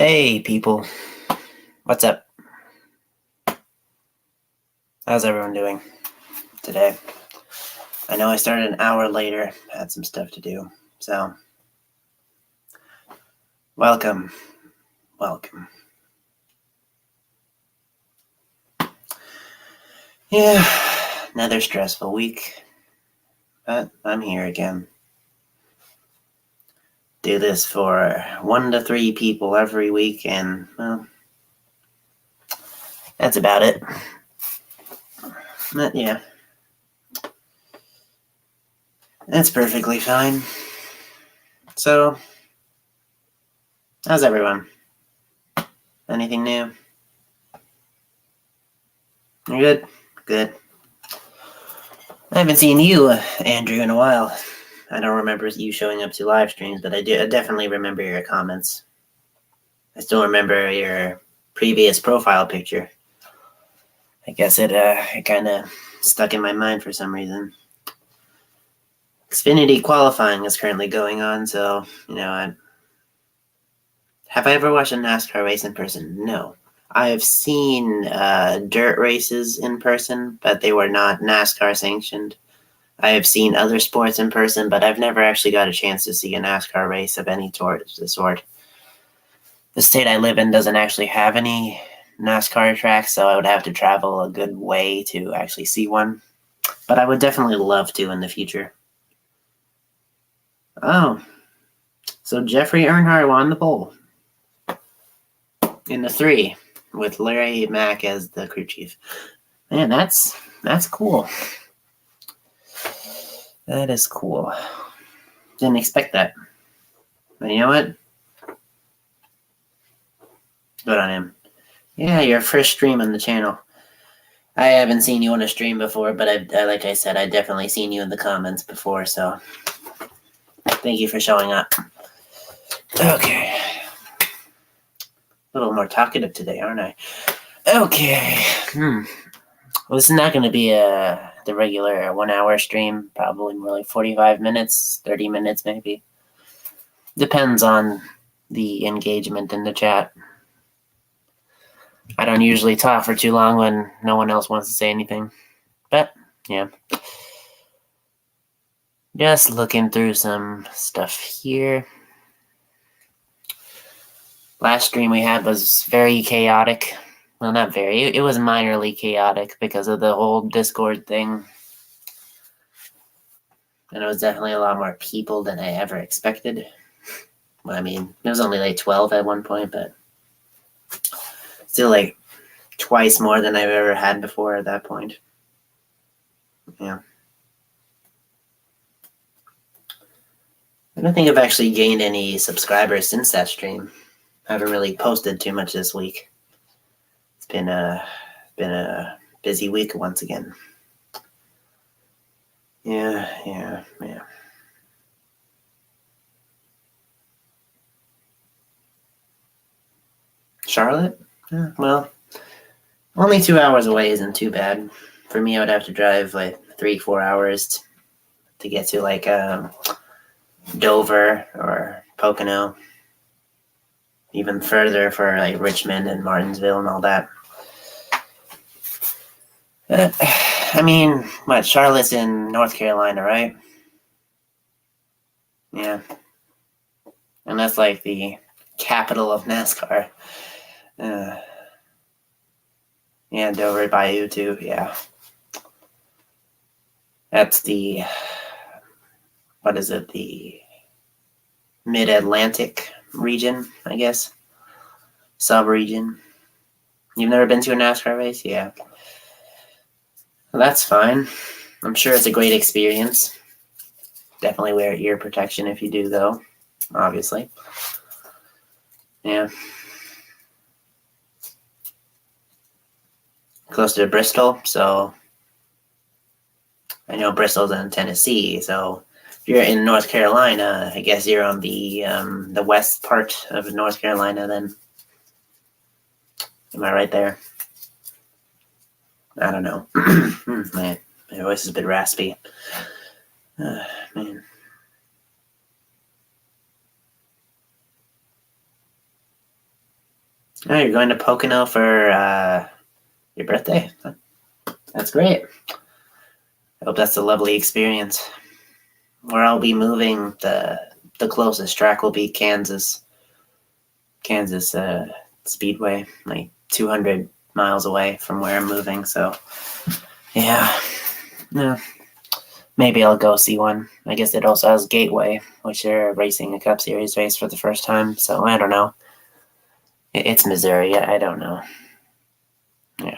Hey, people. What's up? How's everyone doing today? I know I started an hour later, had some stuff to do, so welcome. Yeah, another stressful week, but I'm here again. Do this for 1 to 3 people every week, and, well, that's about it. But yeah, that's perfectly fine. So, how's everyone? Anything new? You good? Good. I haven't seen you, Andrew, in a while. I don't remember you showing up to live streams, but I definitely remember your comments. I still remember your previous profile picture. I guess it kind of stuck in my mind for some reason. Xfinity qualifying is currently going on, so, have I ever watched a NASCAR race in person? No. I have seen dirt races in person, but they were not NASCAR sanctioned. I have seen other sports in person, but I've never actually got a chance to see a NASCAR race of any sort. The state I live in doesn't actually have any NASCAR tracks, so I would have to travel a good way to actually see one. But I would definitely love to in the future. Oh, so Jeffrey Earnhardt won the pole in the 3 with Larry Mack as the crew chief. Man, that's cool. That is cool. Didn't expect that. But you know what? Good on him. Yeah, your first stream on the channel. I haven't seen you on a stream before, but I like I said, I've definitely seen you in the comments before, so thank you for showing up. Okay. A little more talkative today, aren't I? Okay. Well, this is not going to be the regular 1 hour stream, probably more like 45 minutes, 30 minutes maybe. Depends on the engagement in the chat. I don't usually talk for too long when no one else wants to say anything. But, yeah. Just looking through some stuff here. Last stream we had was very chaotic. Well, not very. It was minorly chaotic because of the whole Discord thing. And it was definitely a lot more people than I ever expected. Well, I mean, it was only like 12 at one point, but still like twice more than I've ever had before at that point. Yeah. I don't think I've actually gained any subscribers since that stream. I haven't really posted too much this week. It's been a busy week once again. Yeah. Charlotte? Yeah, well, only 2 hours away isn't too bad. For me, I would have to drive like 3-4 hours to get to like Dover or Pocono. Even further for like Richmond and Martinsville and all that. I mean, what, Charlotte's in North Carolina, right? Yeah. And that's like the capital of NASCAR. Yeah, Dover Bayou too, yeah. That's the, what is it, the Mid-Atlantic region, I guess. Sub-region. You've never been to a NASCAR race? Yeah. Well, that's fine. I'm sure it's a great experience. Definitely wear ear protection if you do, though, obviously. Yeah. Close to Bristol, so I know Bristol's in Tennessee, so if you're in North Carolina, I guess you're on the west part of North Carolina then. Am I right there? I don't know. My voice is a bit raspy. Man. Oh, you're going to Pocono for your birthday? That's great. I hope that's a lovely experience. Where I'll be moving, the closest track will be Kansas Speedway, like 200 miles away from where I'm moving. So, yeah. Maybe I'll go see one. I guess it also has Gateway, which they're racing a Cup Series race for the first time. So, I don't know. It's Missouri. I don't know. Yeah.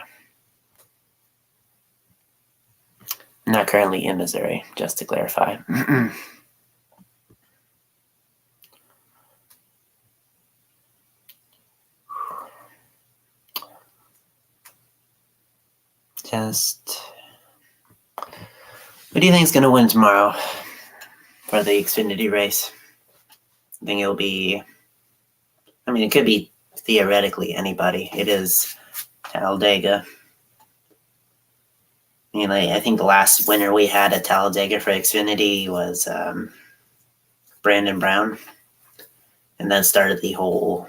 I'm not currently in Missouri, just to clarify. Who do you think is going to win tomorrow for the Xfinity race? I think it'll be, it could be theoretically anybody. It is Talladega. I think the last winner we had at Talladega for Xfinity was Brandon Brown. And then started the whole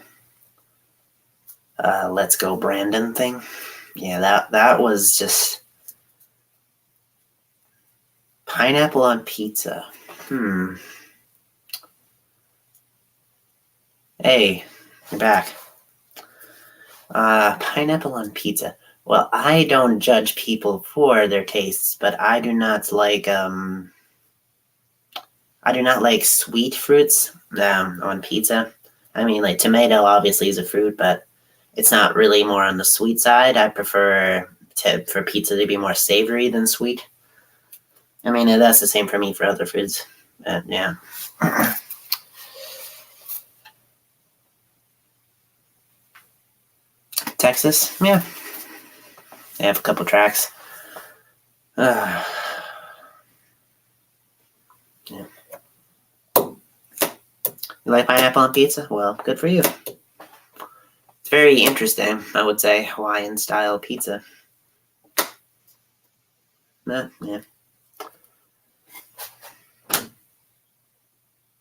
Let's Go Brandon thing. Yeah, that was just pineapple on pizza. Hey, you're back. Pineapple on pizza. Well, I don't judge people for their tastes, but I do not like sweet fruits on pizza. Like tomato obviously is a fruit, but it's not really more on the sweet side. I prefer for pizza to be more savory than sweet. That's the same for me for other foods. Yeah. Texas, yeah. They have a couple tracks. Yeah. You like pineapple on pizza? Well, good for you. It's very interesting, I would say, Hawaiian-style pizza. Yeah.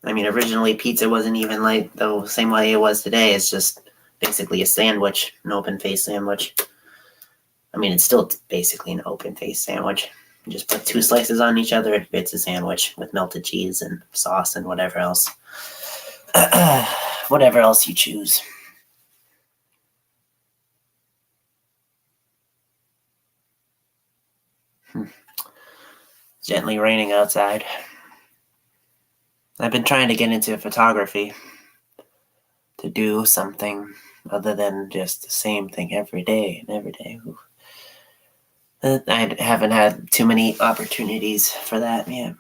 Originally pizza wasn't even like the same way it was today. It's just basically a sandwich, an open-faced sandwich. It's still basically an open-faced sandwich. You just put two slices on each other, it's a sandwich with melted cheese and sauce and whatever else. Whatever else you choose. It's gently raining outside. I've been trying to get into photography to do something other than just the same thing every day. I haven't had too many opportunities for that yet.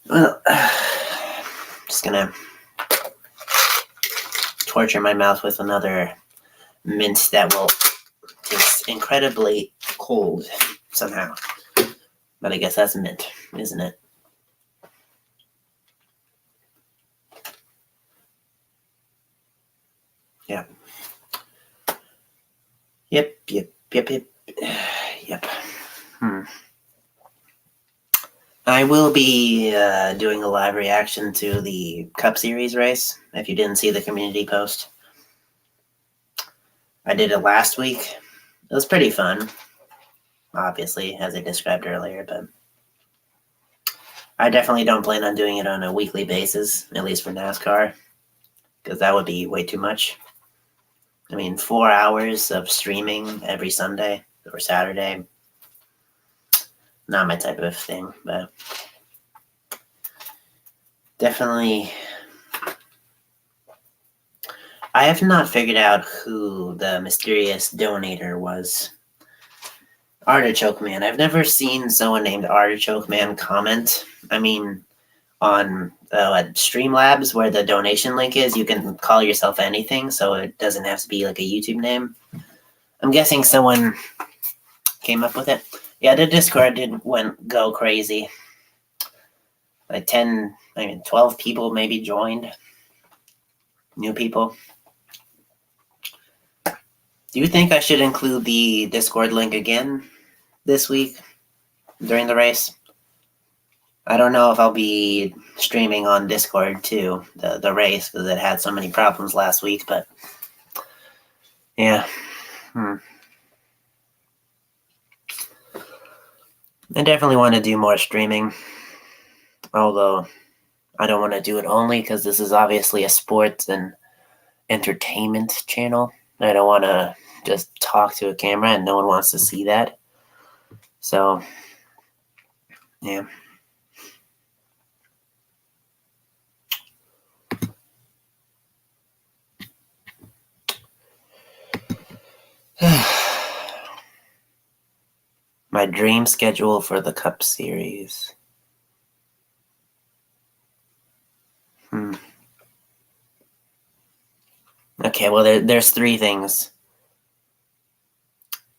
Well, just gonna torture my mouth with another mint that will taste incredibly cold somehow. But I guess that's mint, isn't it? Yeah. Yep. I will be doing a live reaction to the Cup Series race, if you didn't see the community post. I did it last week. It was pretty fun, obviously, as I described earlier, but I definitely don't plan on doing it on a weekly basis, at least for NASCAR, because that would be way too much. 4 hours of streaming every Sunday or Saturday, not my type of thing, but definitely. I have not figured out who the mysterious donator was. Artichoke Man. I've never seen someone named Artichoke Man comment. On Streamlabs, where the donation link is, you can call yourself anything, so it doesn't have to be like a YouTube name. I'm guessing someone came up with it. Yeah, the Discord went go crazy. Like 12 people maybe joined. New people. Do you think I should include the Discord link again this week during the race? I don't know if I'll be streaming on Discord too, the race, because it had so many problems last week, but yeah. I definitely want to do more streaming, although I don't want to do it only because this is obviously a sports and entertainment channel. I don't want to just talk to a camera and no one wants to see that. So, yeah. My dream schedule for the Cup Series. Okay, well, there's three things.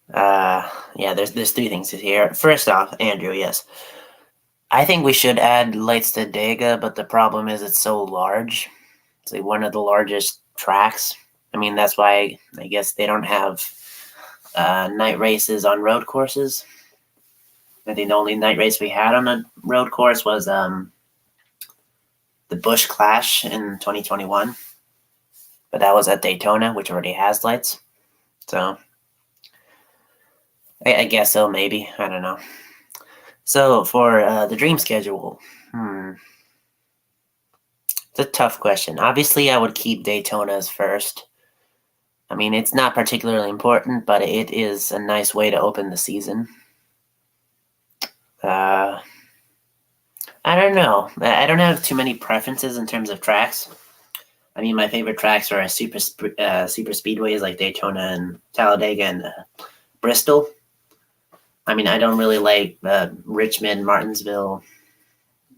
There's three things here. First off, Andrew, yes. I think we should add Lights to Dega, but the problem is it's so large. It's like one of the largest tracks. I mean, that's why I guess they don't have night races on road courses. I think the only night race we had on a road course was the Busch Clash in 2021, but that was at Daytona, which already has lights. So I guess so, maybe. I don't know. So for the dream schedule, it's a tough question. Obviously, I would keep Daytona's first. I mean, it's not particularly important, but it is a nice way to open the season. I don't know. I don't have too many preferences in terms of tracks. I mean, my favorite tracks are super speedways like Daytona and Talladega and Bristol. I mean, I don't really like Richmond, Martinsville.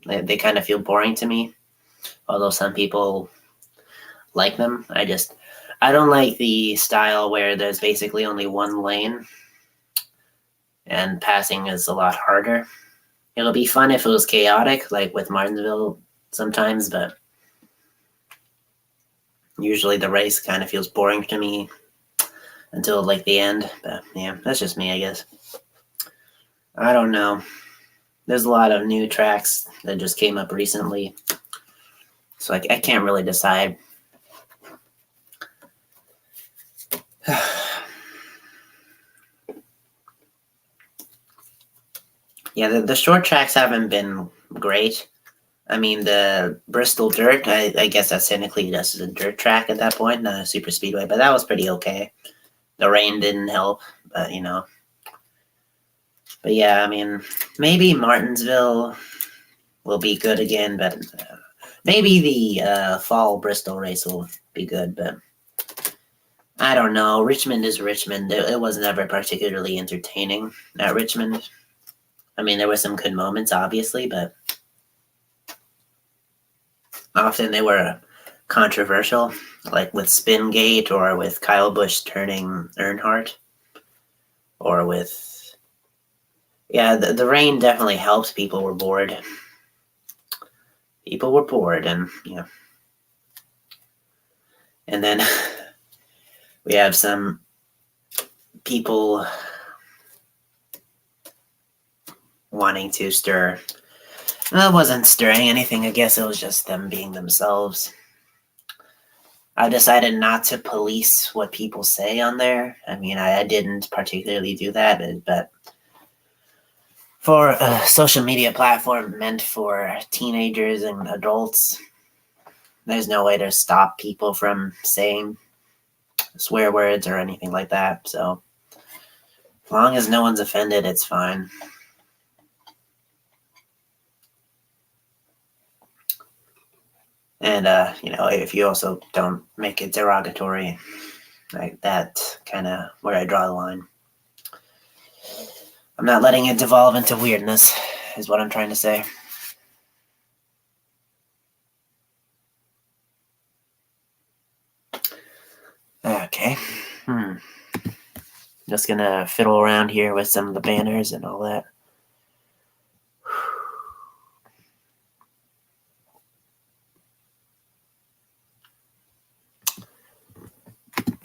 They kind of feel boring to me, although some people like them. I don't like the style where there's basically only one lane and passing is a lot harder. It'll be fun if it was chaotic, like with Martinsville sometimes, but usually the race kind of feels boring to me until like the end. But yeah, that's just me, I guess. I don't know. There's a lot of new tracks that just came up recently, so I can't really decide. Yeah, the short tracks haven't been great. I mean, the Bristol Dirt, I guess that's technically just a dirt track at that point, not a super speedway, but that was pretty okay. The rain didn't help, but you know. But yeah, I mean, maybe Martinsville will be good again, but maybe the fall Bristol race will be good, but I don't know. Richmond is Richmond. It was never particularly entertaining at Richmond. I mean, there were some good moments, obviously, but often they were controversial, like with Spingate or with Kyle Busch turning Earnhardt, or with the rain definitely helps. People were bored. People were bored, and and then we have some people wanting to stir. Well, it wasn't stirring anything. I guess it was just them being themselves. I decided not to police what people say on there. I mean, I didn't particularly do that, but for a social media platform meant for teenagers and adults, there's no way to stop people from saying swear words or anything like that. So as long as no one's offended, it's fine. And if you also don't make it derogatory, like that, kind of where I draw the line. I'm not letting it devolve into weirdness, is what I'm trying to say. Okay. Just gonna fiddle around here with some of the banners and all that.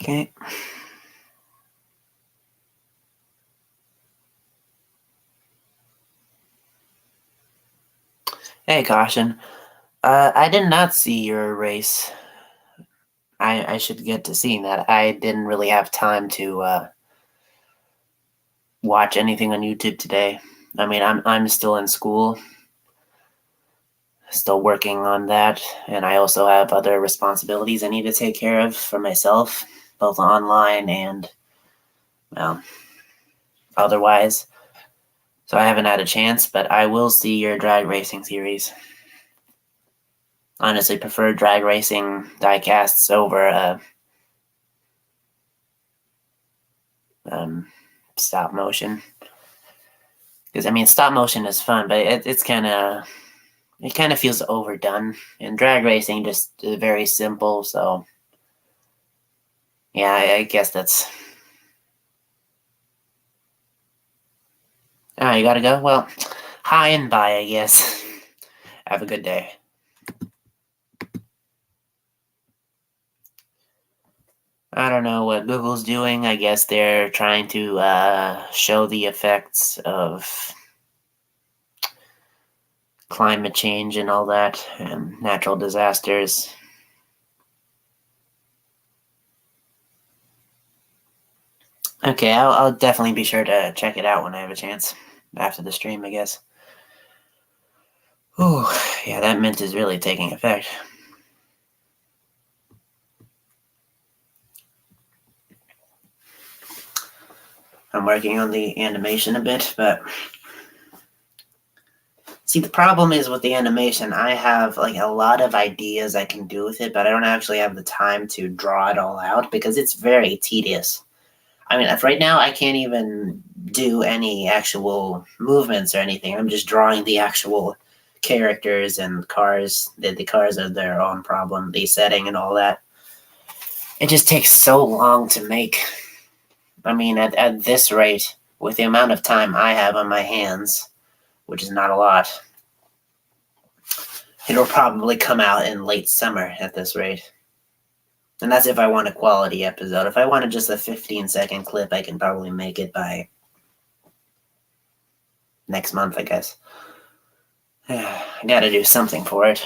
Okay. Hey, Caution. I did not see your race. I should get to seeing that. I didn't really have time to watch anything on YouTube today. I mean, I'm still in school, still working on that, and I also have other responsibilities I need to take care of for myself, both online and well, otherwise. So I haven't had a chance, but I will see your drag racing series. Honestly, prefer drag racing diecasts over um, stop motion. Because I mean, stop motion is fun, but it's kind of it kind of feels overdone. And drag racing just very simple. So yeah, I guess that's. Oh, you gotta go. Well, hi and bye. I guess. Have a good day. I don't know what Google's doing. I guess they're trying to show the effects of climate change and all that, and natural disasters. Okay, I'll definitely be sure to check it out when I have a chance after the stream, I guess. Ooh, yeah, that mint is really taking effect. I'm working on the animation a bit, but see, the problem is with the animation, I have like a lot of ideas I can do with it, but I don't actually have the time to draw it all out because it's very tedious. I mean, right now I can't even do any actual movements or anything. I'm just drawing the actual characters and cars. The cars are their own problem, the setting and all that. It just takes so long to make. I mean, at this rate, with the amount of time I have on my hands, which is not a lot, it'll probably come out in late summer at this rate. And that's if I want a quality episode. If I wanted just a 15-second clip, I can probably make it by next month, I guess. I gotta do something for it.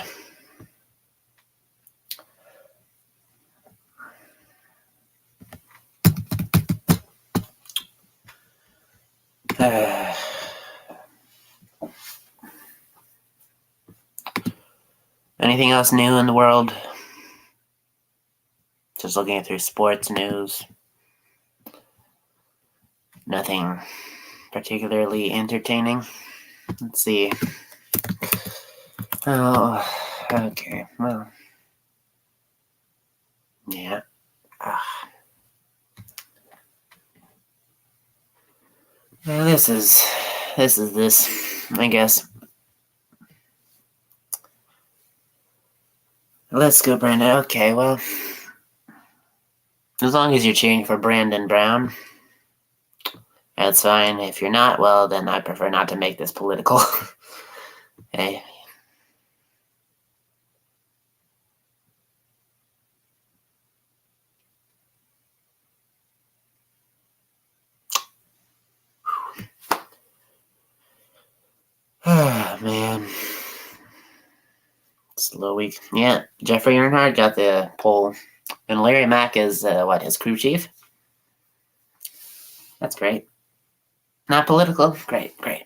Anything else new in the world? Just looking through sports news. Nothing particularly entertaining. Let's see. Oh, okay. Well, yeah. Well, this is this, I guess. Let's go, Brandon. Okay, well, as long as you're cheering for Brandon Brown, that's fine. If you're not, well, then I prefer not to make this political. Hey. Oh, man. Slow week. Yeah, Jeffrey Earnhardt got the pole. And Larry Mack is, his crew chief? That's great. Not political? Great, great.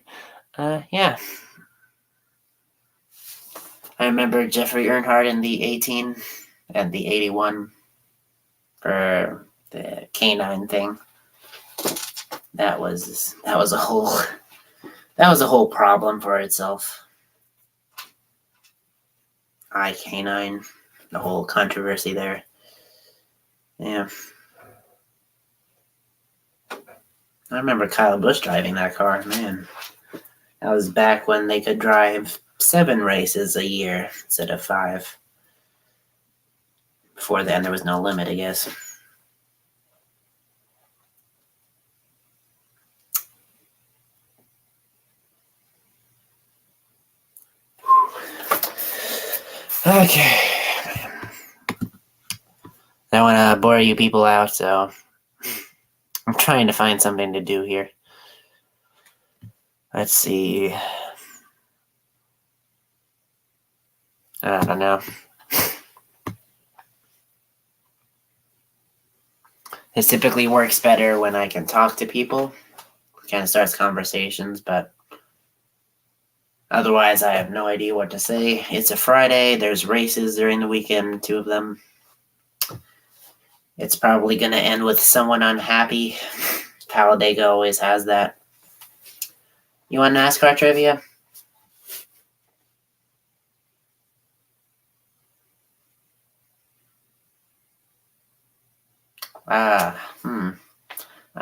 Yeah. I remember Jeffrey Earnhardt in the 18 and the 81 for the canine thing. That was a whole problem for itself. Canine, the whole controversy there. Yeah. I remember Kyle Busch driving that car, man. That was back when they could drive 7 races a year instead of 5. Before then, there was no limit, I guess. Okay. I don't want to bore you people out, so I'm trying to find something to do here. Let's see. I don't know. It typically works better when I can talk to people. Kind of starts conversations, but otherwise I have no idea what to say. It's a Friday. There's races during the weekend, 2 of them. It's probably going to end with someone unhappy. Talladega always has that. You want NASCAR trivia? I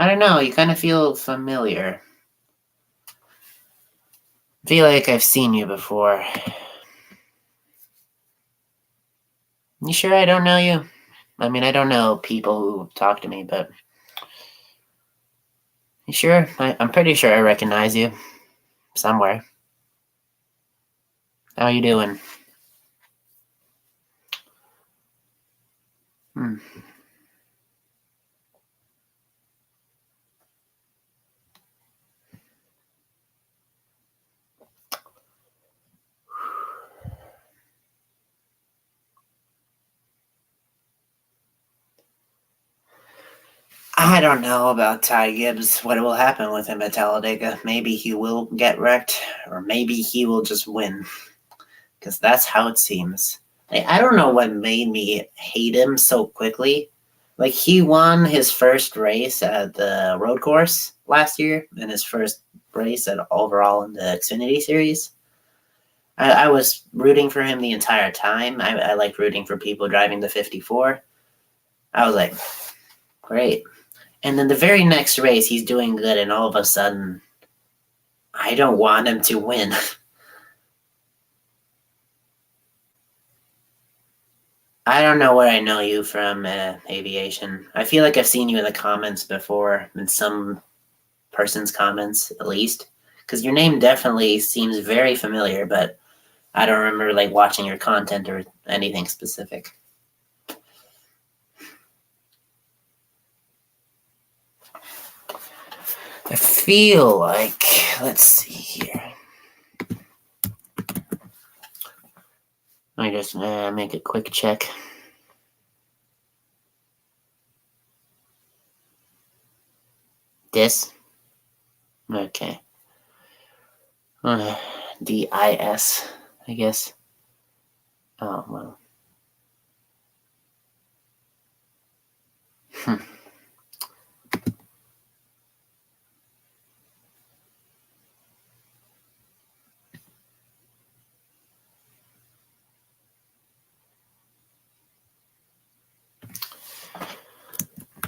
don't know. You kind of feel familiar. I feel like I've seen you before. You sure I don't know you? I mean, I don't know people who talk to me, but you sure? I'm pretty sure I recognize you somewhere. How you doing? I don't know about Ty Gibbs. What will happen with him at Talladega? Maybe he will get wrecked, or maybe he will just win. Because that's how it seems. I don't know what made me hate him so quickly. Like, he won his first race at the road course last year, and his first race at overall in the Xfinity Series. I was rooting for him the entire time. I like rooting for people driving the 54. I was like, great. And then the very next race, he's doing good, and all of a sudden, I don't want him to win. I don't know where I know you from, aviation. I feel like I've seen you in the comments before, in some person's comments, at least. Because your name definitely seems very familiar, but I don't remember like watching your content or anything specific. I feel like, let's see here. Let me just make a quick check. This? Okay. DIS, I guess. Oh, well.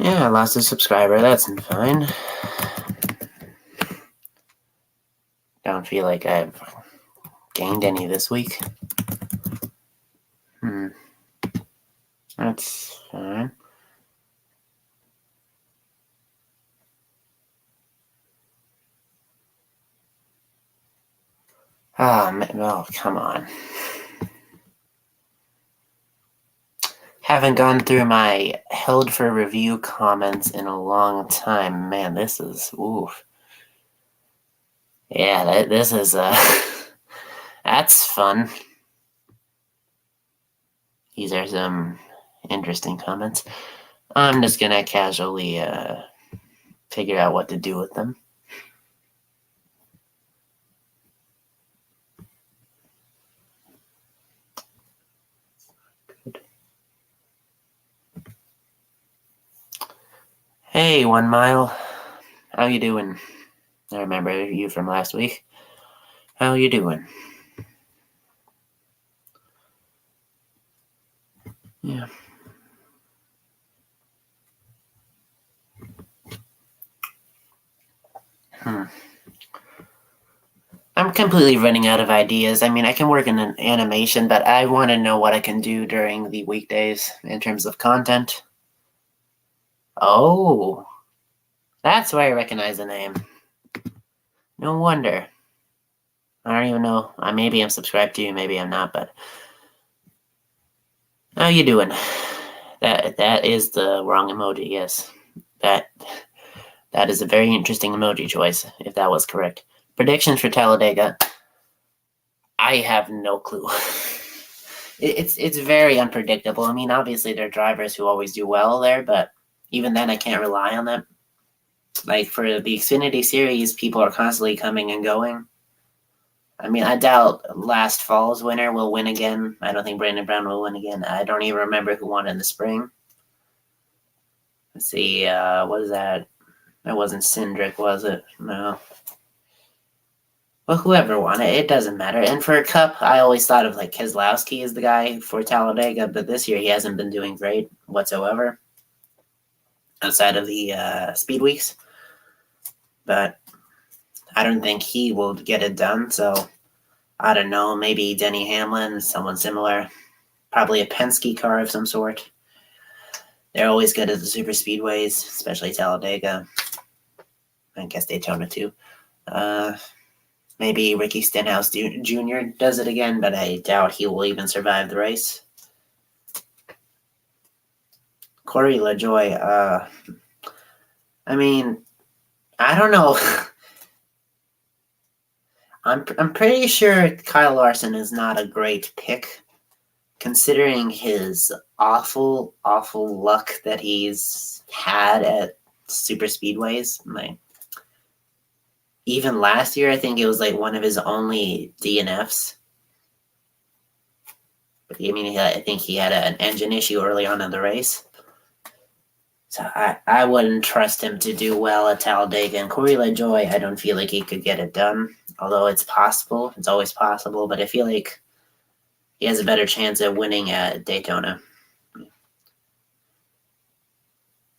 Yeah, I lost a subscriber. That's fine. Don't feel like I've gained any this week. That's fine. Oh, come on. Haven't gone through my held for review comments in a long time. Man, this is oof. Yeah, this is that's fun. These are some interesting comments. I'm just gonna casually figure out what to do with them. Hey, 1 Mile. How you doing? I remember you from last week. How you doing? Yeah. I'm completely running out of ideas. I mean, I can work in an animation, but I want to know what I can do during the weekdays in terms of content. Oh, that's why I recognize the name. No wonder. I don't even know. Maybe I'm subscribed to you, maybe I'm not, but how you doing? That is the wrong emoji, yes. That is a very interesting emoji choice, if that was correct. Predictions for Talladega. I have no clue. it's very unpredictable. I mean, obviously there are drivers who always do well there, but even then I can't rely on them. Like for the Xfinity Series, people are constantly coming and going. I mean, I doubt last fall's winner will win again. I don't think Brandon Brown will win again. I don't even remember who won in the spring. Let's see, what is that? That wasn't Cindric, was it? No. Well, whoever won it, it doesn't matter. And for a Cup, I always thought of like Keselowski as the guy for Talladega, but this year he hasn't been doing great whatsoever outside of the speed weeks. But I don't think he will get it done. So I don't know. Maybe Denny Hamlin, someone similar. Probably a Penske car of some sort. They're always good at the super speedways, especially Talladega. I guess Daytona too. Maybe Ricky Stenhouse Jr. does it again, but I doubt he will even survive the race. Corey LaJoy, I mean, I don't know. I'm pretty sure Kyle Larson is not a great pick, considering his awful luck that he's had at super speedways. Like, even last year, I think it was like one of his only DNFs. But I mean, I think he had an engine issue early on in the race. So I wouldn't trust him to do well at Talladega. And Corey LaJoy, I don't feel like he could get it done. Although it's possible. It's always possible. But I feel like he has a better chance of winning at Daytona. You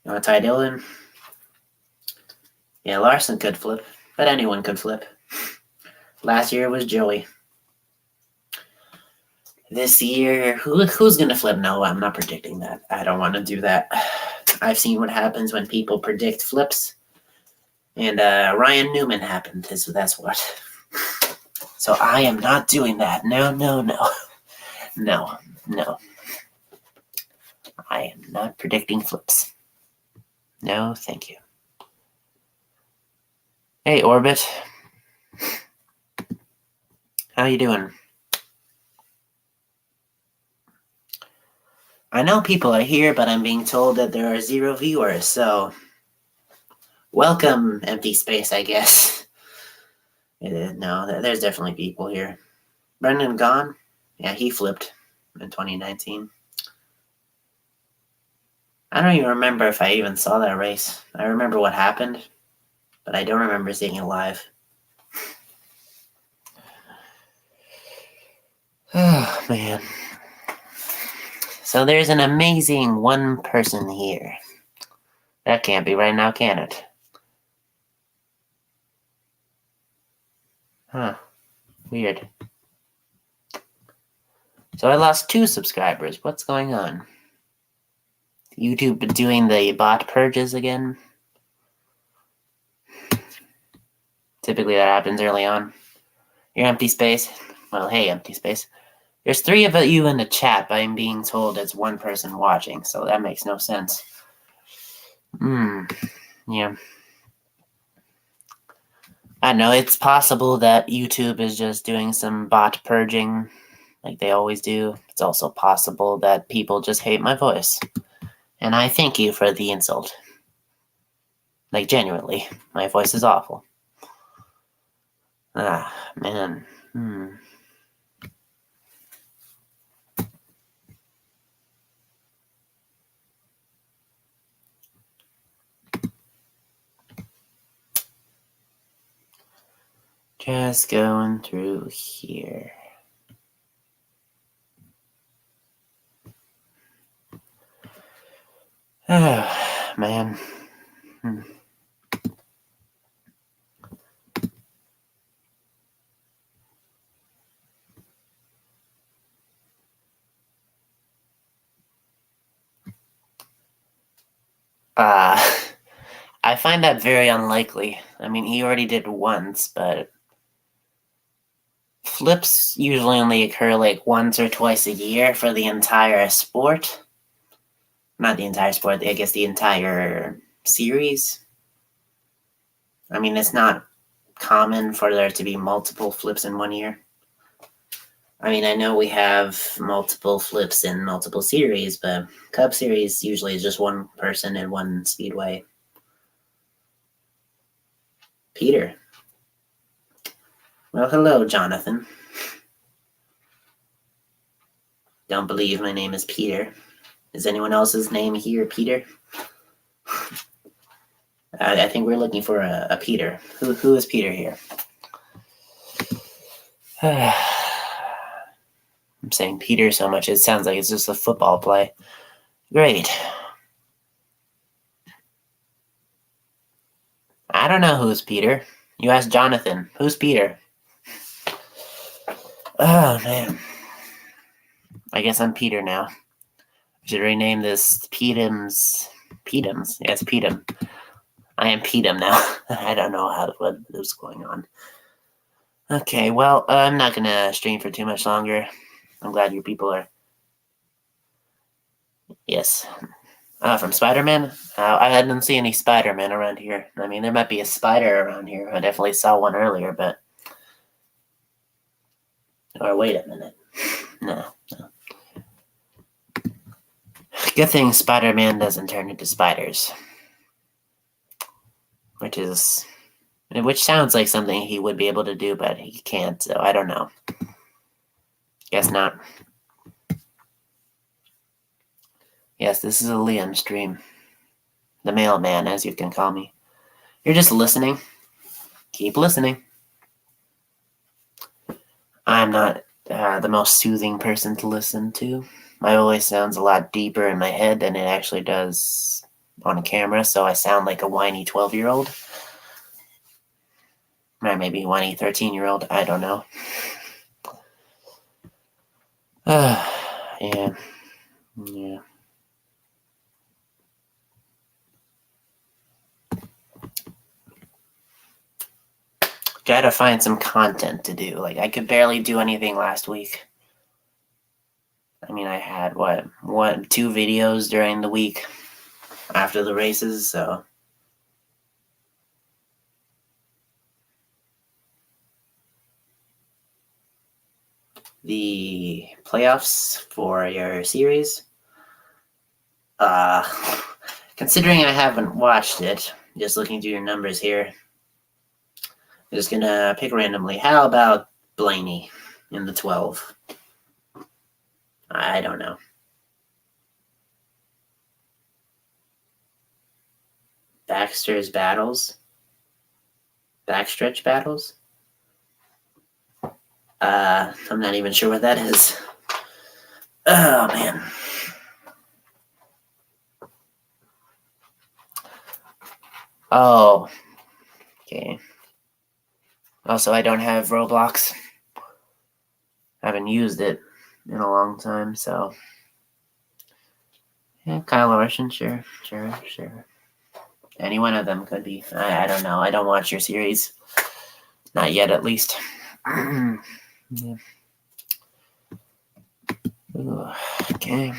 want Ty Dillon? Yeah, Larson could flip. But anyone could flip. Last year was Joey. This year, who's going to flip? No, I'm not predicting that. I don't want to do that. I've seen what happens when people predict flips. And Ryan Newman happened. That's what. So I am not doing that. No. No. I am not predicting flips. No, thank you. Hey, Orbit. How you doing? I know people are here, but I'm being told that there are 0 viewers, so welcome, empty space, I guess. No, there's definitely people here. Brendan Gaughan? Yeah, he flipped in 2019. I don't even remember if I even saw that race. I remember what happened, but I don't remember seeing it live. Oh, man. So there's an amazing one person here. That can't be right now, can it? Huh. Weird. So I lost 2 subscribers. What's going on? YouTube doing the bot purges again? Typically that happens early on. Your empty space. Well, hey, empty space. There's 3 of you in the chat, but I'm being told it's 1 person watching, so that makes no sense. Yeah. I don't know, it's possible that YouTube is just doing some bot purging like they always do. It's also possible that people just hate my voice. And I thank you for the insult. Like, genuinely, my voice is awful. Ah, man. Just going through here. Oh, man. I find that very unlikely. I mean, he already did once, but flips usually only occur like once or twice a year for the entire sport. Not the entire sport, I guess the entire series. I mean, it's not common for there to be multiple flips in one year. I mean, I know we have multiple flips in multiple series, but Cup Series usually is just one person in one speedway. Peter. Well, hello, Jonathan. Don't believe my name is Peter. Is anyone else's name here Peter? I think we're looking for a Peter. Who is Peter here? I'm saying Peter so much, it sounds like it's just a football play. Great. I don't know who's Peter. You asked Jonathan. Who's Peter? Oh, man. I guess I'm Peter now. I should rename this Petums. Petums? Yes, Petum. I am Petum now. I don't know what is going on. Okay, well, I'm not going to stream for too much longer. I'm glad you people are... Yes. From Spider-Man? I hadn't seen any Spider-Man around here. I mean, there might be a spider around here. I definitely saw one earlier, but... Or wait a minute. No. Good thing Spider-Man doesn't turn into spiders. Which sounds like something he would be able to do, but he can't, so I don't know. Guess not. Yes, this is a Liam stream. The mailman, as you can call me. You're just listening. Keep listening. I'm not the most soothing person to listen to. My voice sounds a lot deeper in my head than it actually does on a camera, so I sound like a whiny 12-year-old. Or maybe whiny 13-year-old. I don't know. Yeah. Gotta find some content to do. Like, I could barely do anything last week. I mean, I had, 2 videos during the week after the races, so... The playoffs for your series? Considering I haven't watched it, just looking through your numbers here, I'm just gonna pick randomly. How about Blaney in the 12? I don't know. Baxter's battles? Backstretch battles? I'm not even sure what that is. Oh, man. Oh. Okay. Also, I don't have Roblox. I haven't used it in a long time, so... Yeah, Kyle Larson, sure. Any one of them could be. I don't know. I don't watch your series. Not yet, at least. Yeah. Ooh, okay.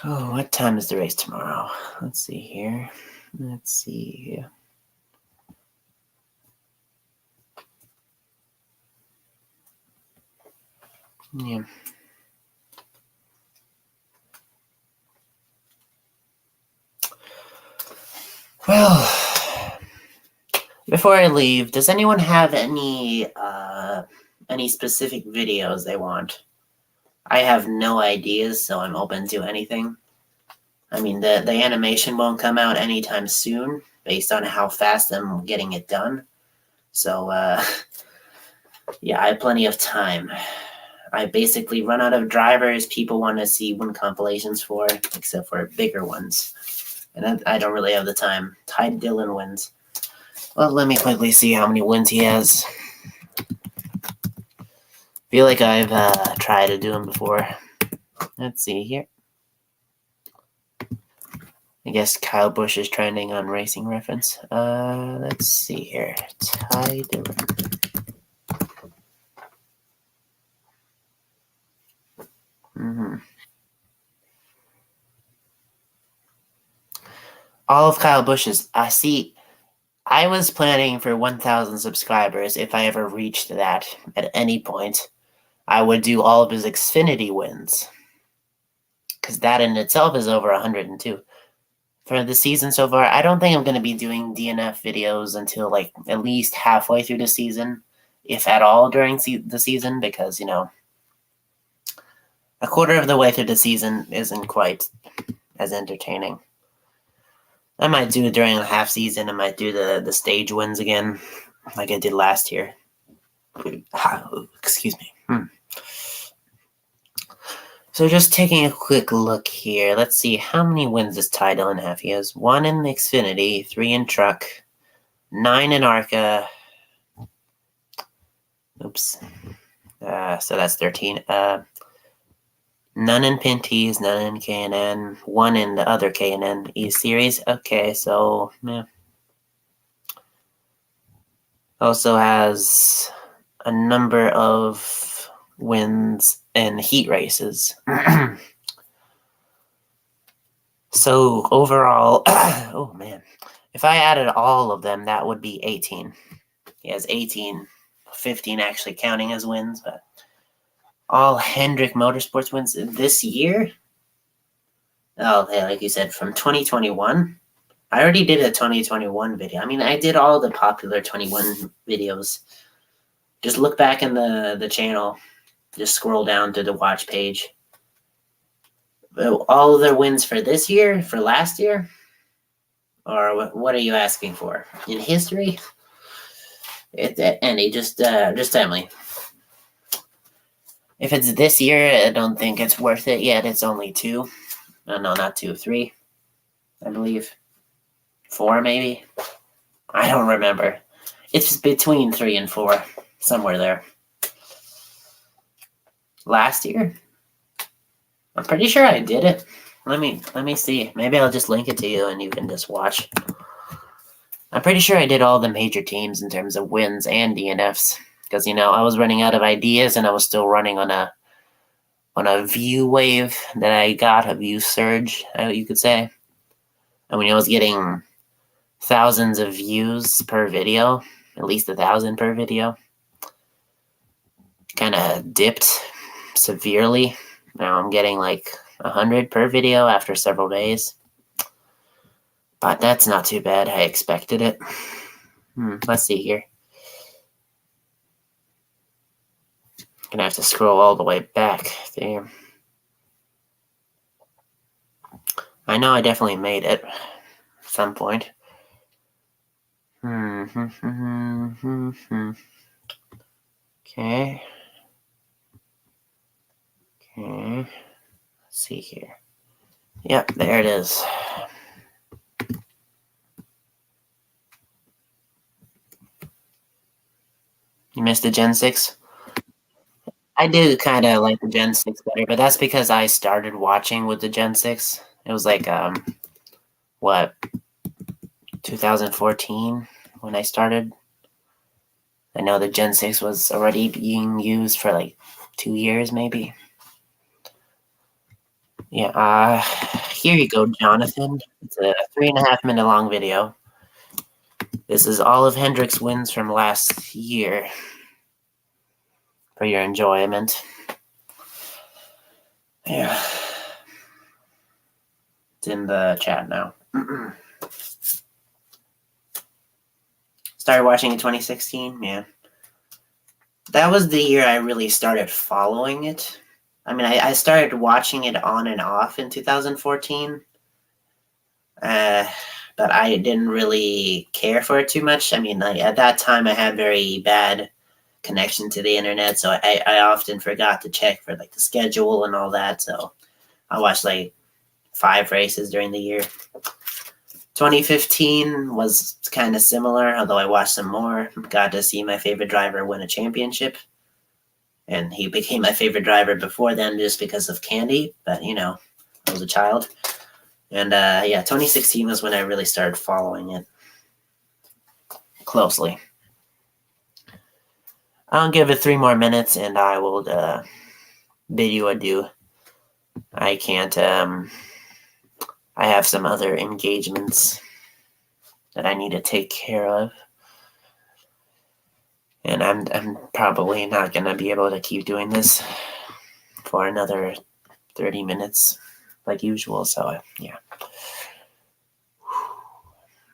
Oh, what time is the race tomorrow? Let's see here. Yeah. Well, before I leave, does anyone have any specific videos they want? I have no ideas, so I'm open to anything. I mean, the animation won't come out anytime soon, based on how fast I'm getting it done. So, yeah, I have plenty of time. I basically run out of drivers people want to see win compilations for, except for bigger ones. And I don't really have the time. Ty Dillon wins. Well, let me quickly see how many wins he has. Feel like I've tried to do him before. Let's see here. I guess Kyle Busch is trending on Racing Reference. Let's see here. Ty Dillon. All of Kyle Busch's. See, I was planning for 1,000 subscribers. If I ever reached that at any point, I would do all of his Xfinity wins. Because that in itself is over 102. For the season so far, I don't think I'm going to be doing DNF videos until like at least halfway through the season, if at all during the season, because, a quarter of the way through the season isn't quite as entertaining. I might do it during the half season. I might do the stage wins again, like I did last year. Excuse me. So just taking a quick look here. Let's see how many wins does Ty Dillon have. He has 1 in the Xfinity, 3 in Truck, 9 in ARCA. Oops. So that's 13. None in Pinty's, none in K&N, 1 in the other K&N E-Series. Okay, so yeah. Also has a number of wins in heat races. So overall, oh man, if I added all of them, that would be 18. He has 18, 15 actually counting as wins, but all Hendrick Motorsports wins this year. Oh, yeah, like you said, from 2021. I already did a 2021 video. I mean, I did all the popular 21 videos. Just look back in the channel. Just scroll down to the watch page. All of their wins for this year, for last year? Or what are you asking for? In history? Andy, just tell me. If it's this year, I don't think it's worth it yet. It's only 2. No, not 2, 3, I believe. 4, maybe? I don't remember. It's between 3 and 4, somewhere there. Last year? I'm pretty sure I did it. Let me see. Maybe I'll just link it to you and you can just watch. I'm pretty sure I did all the major teams in terms of wins and DNFs. Because, I was running out of ideas and I was still running on a view wave that I got, a view surge, you could say. And when I was getting thousands of views per video, at least 1,000 per video, kind of dipped severely. Now I'm getting like 100 per video after several days. But that's not too bad. I expected it. Let's see here. Gonna have to scroll all the way back there. I know I definitely made it at some point. Okay. Let's see here. Yep, there it is. You missed the Gen 6? I do kind of like the Gen 6 better, but that's because I started watching with the Gen 6. It was like, 2014 when I started. I know the Gen 6 was already being used for like 2 years, maybe. Yeah, here you go, Jonathan. It's a 3.5 minute long video. This is all of Hendrick's wins from last year for your enjoyment. Yeah. It's in the chat now. Started watching in 2016, yeah. That was the year I really started following it. I mean, I started watching it on and off in 2014. But I didn't really care for it too much. I mean, at that time, I had very bad connection to the internet, so I often forgot to check for like the schedule and all that. So I watched like 5 races during the year. 2015 was kind of similar, although I watched some more. Got to see my favorite driver win a championship. And he became my favorite driver before then just because of Candy. But, I was a child. And, 2016 was when I really started following it closely. I'll give it 3 more minutes and I will bid you adieu. I I have some other engagements that I need to take care of. And I'm probably not going to be able to keep doing this for another 30 minutes like usual. So, yeah.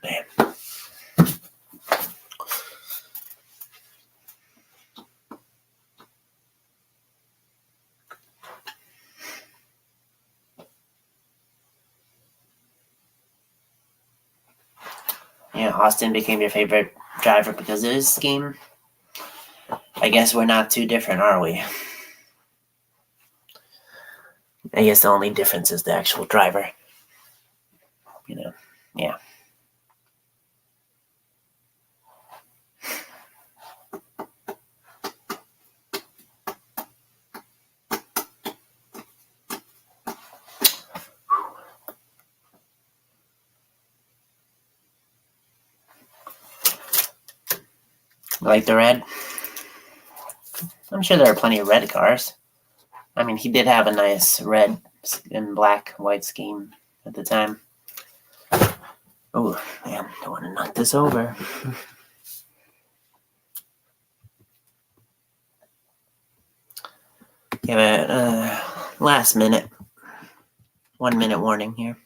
Man. Yeah, Austin became your favorite driver because of his game. I guess we're not too different, are we? I guess the only difference is the actual driver. Yeah. Like the red? I'm sure there are plenty of red cars. I mean, he did have a nice red and black white scheme at the time. Oh, man, I want to knock this over. Yeah, but last minute. 1 minute warning here.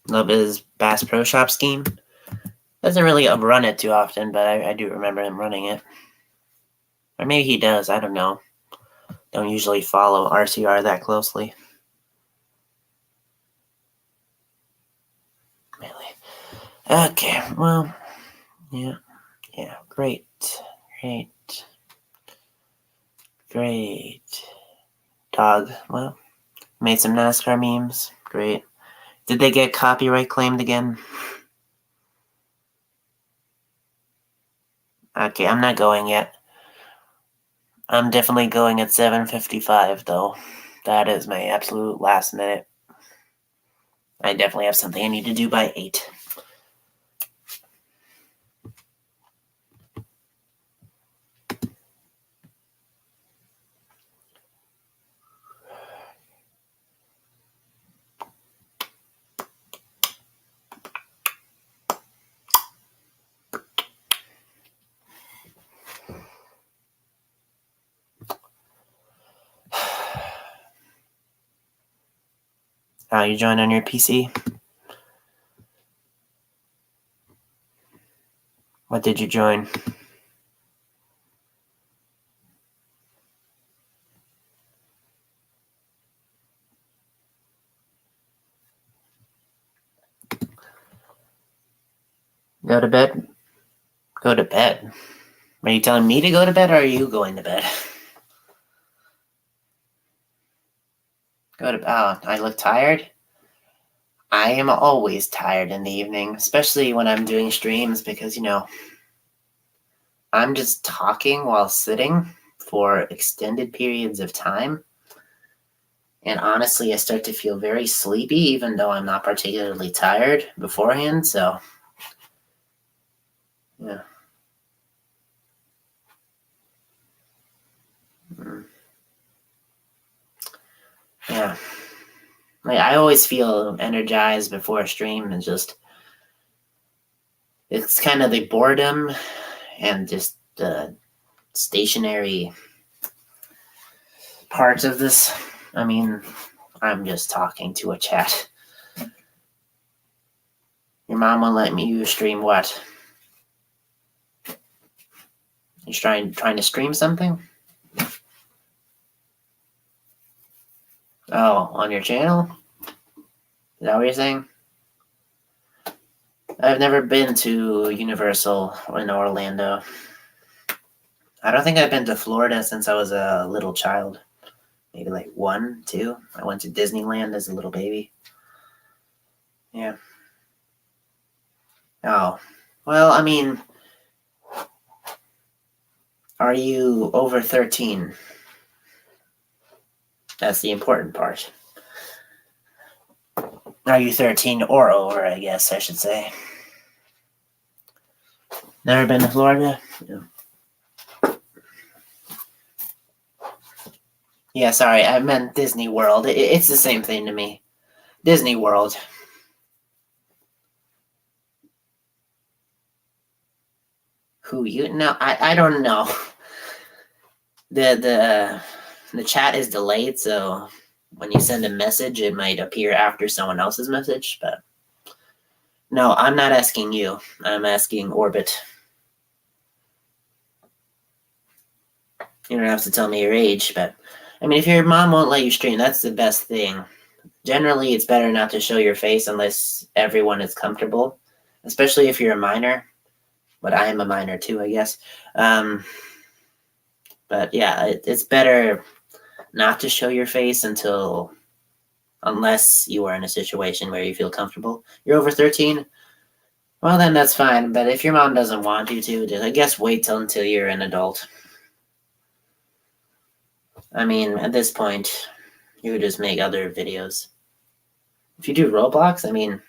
Love his Bass Pro Shop scheme. Doesn't really run it too often, but I do remember him running it. Or maybe he does, I don't know. Don't usually follow RCR that closely. Really. Okay, well, yeah, great. Dog, well, made some NASCAR memes, great. Did they get copyright claimed again? Okay, I'm not going yet. I'm definitely going at 7:55, though. That is my absolute last minute. I definitely have something I need to do by 8. You joined on your PC? What did you join? Go to bed? Go to bed? Are you telling me to go to bed, or are you going to bed? I look tired? I am always tired in the evening, especially when I'm doing streams because, I'm just talking while sitting for extended periods of time. And honestly, I start to feel very sleepy, even though I'm not particularly tired beforehand. So, yeah. Yeah. I always feel energized before a stream, and it's kind of the boredom and just the stationary part of this. I mean, I'm just talking to a chat. Your mom won't let you stream what? You trying to stream something? Oh, on your channel? Is that what you're saying? I've never been to Universal in Orlando. I don't think I've been to Florida since I was a little child. Maybe like 1, 2. I went to Disneyland as a little baby. Yeah. Oh. Well, I mean, are you over 13? That's the important part. Are you 13 or over, I guess I should say. Never been to Florida? Yeah. Yeah, sorry, I meant Disney World. It's the same thing to me. Disney World. Who you? No, I don't know. The chat is delayed, so when you send a message, it might appear after someone else's message. But no, I'm not asking you. I'm asking Orbit. You don't have to tell me your age, but I mean, if your mom won't let you stream, that's the best thing. Generally, it's better not to show your face unless everyone is comfortable, especially if you're a minor. But I am a minor too, I guess. But yeah, it's better not to show your face unless you are in a situation where you feel comfortable. You're over 13, well, then that's fine. But if your mom doesn't want you to, just, I guess wait until you're an adult. I mean, at this point, you would just make other videos. If you do Roblox, I mean,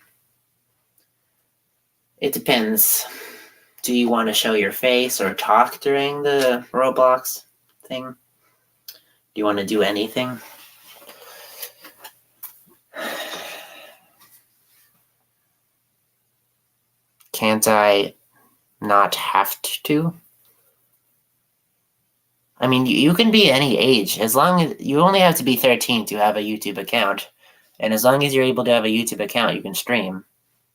it depends. Do you want to show your face or talk during the Roblox thing? Do you want to do anything? Can't I not have to? I mean, you can be any age as long as you only have to be 13 to have a YouTube account. And as long as you're able to have a YouTube account, you can stream.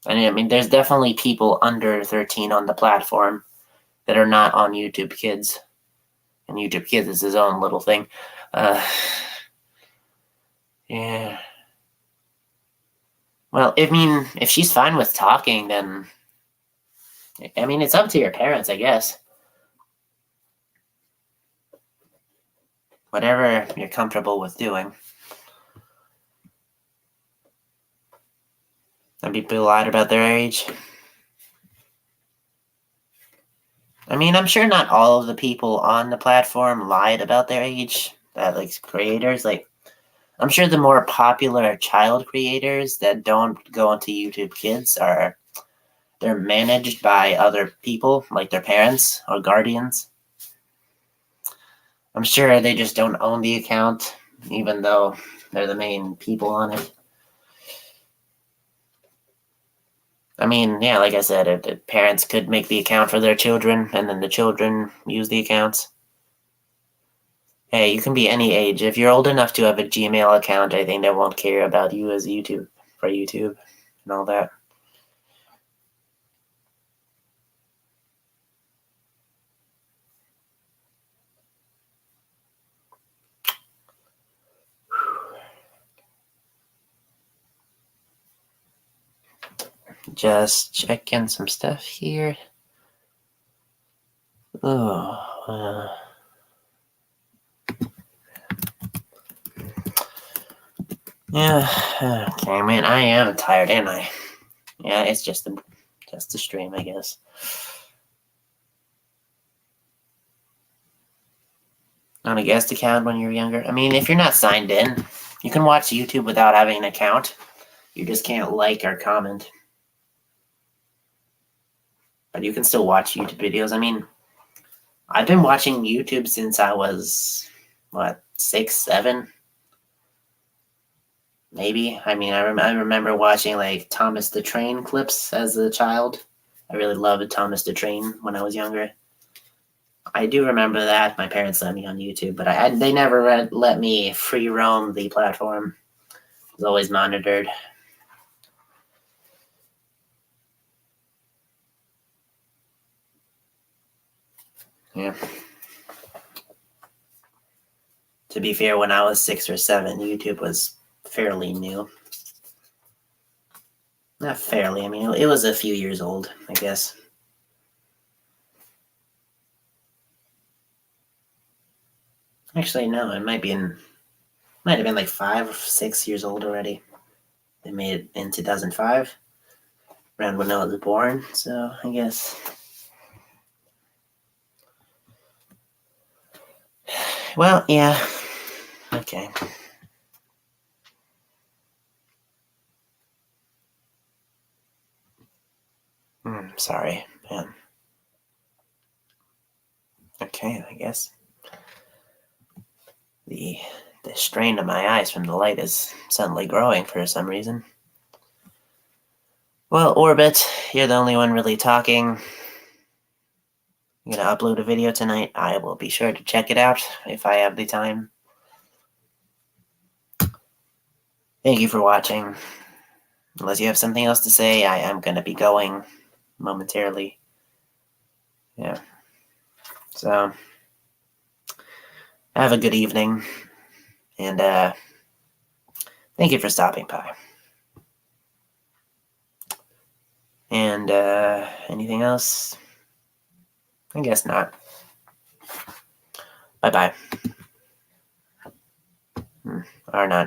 And I mean, there's definitely people under 13 on the platform that are not on YouTube Kids. And YouTube Kids is his own little thing. Yeah. Well, I mean, if she's fine with talking, then I mean, it's up to your parents, I guess. Whatever you're comfortable with doing. Some people lied about their age. I mean, I'm sure not all of the people on the platform lied about their age. Like creators, like I'm sure the more popular child creators that don't go into YouTube Kids they're managed by other people, like their parents or guardians. I'm sure they just don't own the account, even though they're the main people on it. I mean, yeah, like I said, if parents could make the account for their children, and then the children use the accounts. Hey, you can be any age. If you're old enough to have a Gmail account, I think they won't care about you as YouTube for YouTube and all that. Just checking some stuff here. Oh, yeah. Okay, man, I am tired, ain't I? Yeah, it's just the stream, I guess. On a guest account when you're younger. I mean, if you're not signed in, you can watch YouTube without having an account. You just can't like or comment. But you can still watch YouTube videos. I mean, I've been watching YouTube since I was, 6, 7? Maybe. I mean, I remember watching like Thomas the Train clips as a child. I really loved Thomas the Train when I was younger. I do remember that. My parents let me on YouTube, but they never let me free roam the platform. It was always monitored. Yeah. To be fair, when I was 6 or 7, YouTube was fairly new. Not fairly. I mean, it was a few years old, I guess. Actually, no. It might have been like 5 or 6 years old already. They made it in 2005, around when I was born. So I guess. Well, yeah. Okay. Sorry, man. Okay, I guess the The strain of my eyes from the light is suddenly growing for some reason. Well, Orbit, you're the only one really talking. I'm gonna upload a video tonight. I will be sure to check it out if I have the time. Thank you for watching. Unless you have something else to say, I am gonna be going momentarily. Yeah. So, have a good evening, and thank you for stopping by. And anything else? I guess not. Bye-bye. Or not.